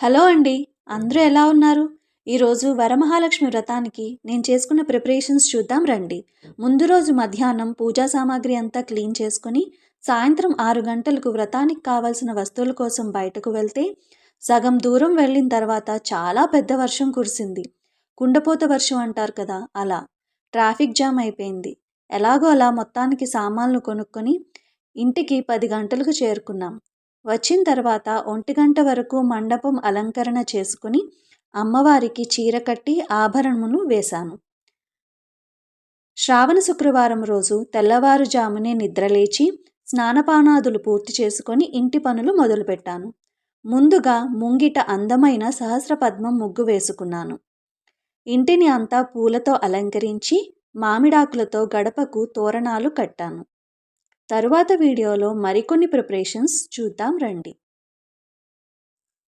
Hello అండి. అందరూ ఎలా ఉన్నారు? ఈరోజు వరమహాలక్ష్మి వ్రతానికి నేను చేసుకున్న ప్రిపరేషన్స్ చూద్దాం రండి. ముందు రోజు మధ్యాహ్నం పూజా సామాగ్రి అంతా క్లీన్ చేసుకుని, సాయంత్రం 6 గంటలకు వ్రతానికి కావాల్సిన వస్తువుల కోసం బయటకు వెళ్తే, సగం దూరం వెళ్ళిన తర్వాత చాలా పెద్ద వర్షం కురిసింది. కుండపోత వర్షం అంటారు కదా అలా. ట్రాఫిక్ జామ్ అయిపోయింది. ఎలాగో అలా మొత్తానికి సామాన్లు కొనుక్కొని ఇంటికి 10 గంటలకు చేరుకున్నాం. వచ్చిన తర్వాత 1 గంట వరకు మండపం అలంకరణ చేసుకుని అమ్మవారికి చీర కట్టి ఆభరణమును వేశాను. శ్రావణ శుక్రవారం రోజు తెల్లవారుజామునే నిద్రలేచి స్నానపానాదులు పూర్తి చేసుకొని ఇంటి పనులు మొదలుపెట్టాను. ముందుగా ముంగిట అందమైన సహస్రపద్మం ముగ్గు వేసుకున్నాను. ఇంటిని అంతా పూలతో అలంకరించి మామిడాకులతో గడపకు తోరణాలు కట్టాను. తరువాత వీడియోలో మరికొన్ని ప్రిపరేషన్స్ చూద్దాం రండి.